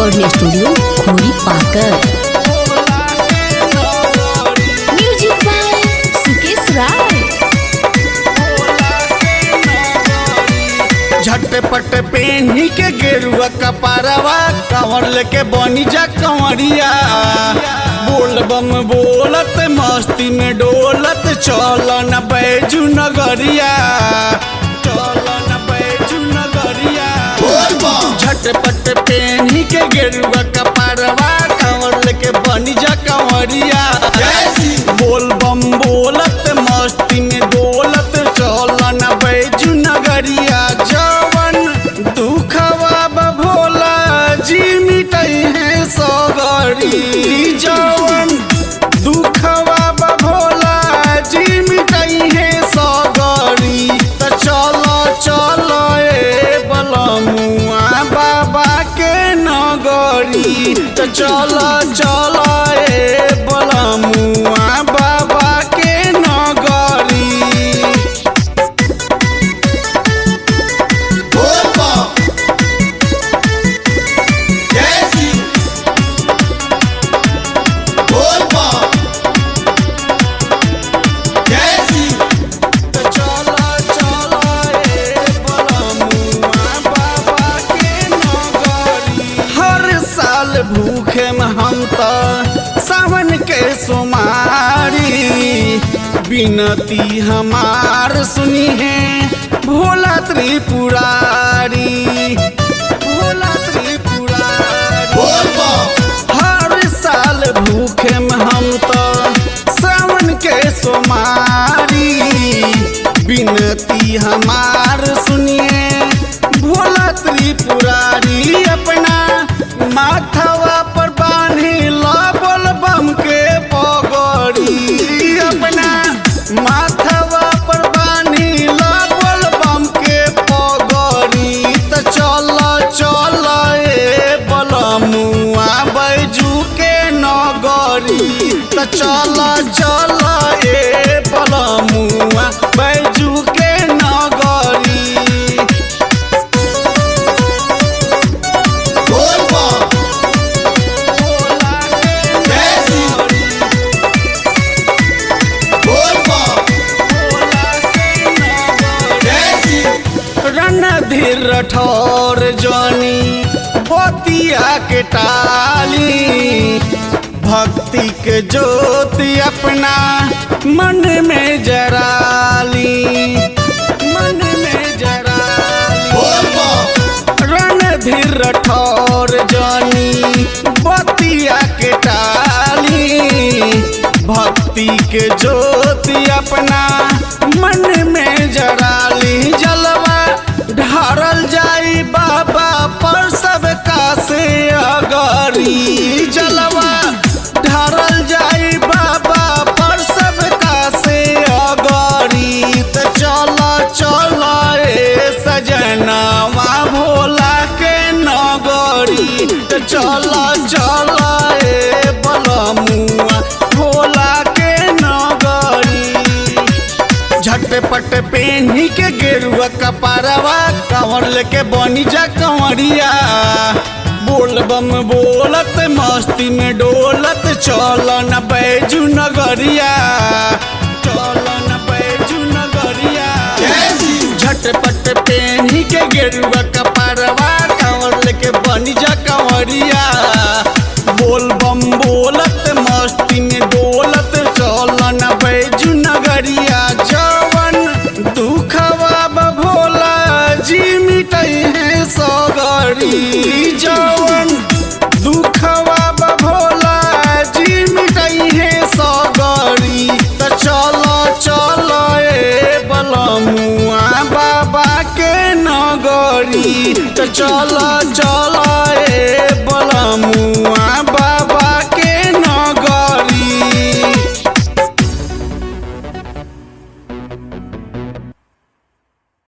Recording studio खोरी पाकर। Music by Sukesh राय। झटपट पेन्ही के गेरुआ कपारवा कंवर लेके बनी जा कंवरिया। बोल बम बोलत मस्ती में डोलत चल न बैजू नगरिया, चल न बैजू नगरिया। झटपट पेन्ही के गेरुआ कपारवा कंवर लेके बनी जा कंवरिया। बोल बम बोलत मस्ती में डोलत चल न बैजू नगरिया। जवन दुखवा भोला जी मिटई है सगरी, जवन दुखवा भोला जी मिटई है सगरी। त चल चल ए बलमुआ बाबा के नगरी, त चल चल ए बलमुआ बाबा के नगरी। भूखे में हम तो सावन के सोमारी, बिनती हमार सुनी है भोला त्रिपुरारी, भोला त्रिपुरारी। हर साल भूखे में हम तो सावन के सोमारी, बिनती हमार सुनिए भोला त्रिपुरारी। अपना माथवा पर बांधी बोल बम के पगड़ी, अपना माथवा पर बांधी बोल बम के पगड़ी। त चल चल ए बलमुआ बैजू के नगरी, त चल चल ए बलमुआ बैजू के नगरी। रणधीर ठोर जानी बतिया के टाली, भक्ति के ज्योति अपना मन में जराली, मन में जराली। रणधीर ठोर जानी बतिया के टाली, भक्ति के ज्योति अपना मन में जराली। जलवा ढारल जाई बाबा पर सबका से अगरी, जलवा ढारल जाई बाबा पर सबका से अगरी। त चल चल ए सजनवा भोला के नगरी, त चल चल ए बलमुआ भोला के नगरी। झटपट पेन्ही के गेरुआ कपारवा कंवर लेके बनी जा कंवरिया। बोल बम बोलत मस्ती में डोलत चल न बैजू नगरिया, चल न बैजू नगरिया। झटपट पेन्ही के गेरुआ कपारवा कंवर लेके बनी जा कंवरिया। बोल बम बोलत मस्ती में डोलत चल न बैजू नगरिया। जवन दुखवा भोला जी मिटई है सगरी, जवन दुखवा भोला जी मिटई है सगरी। त चल चल ए बलमुआ बाबा के नगरी, त चल चल ए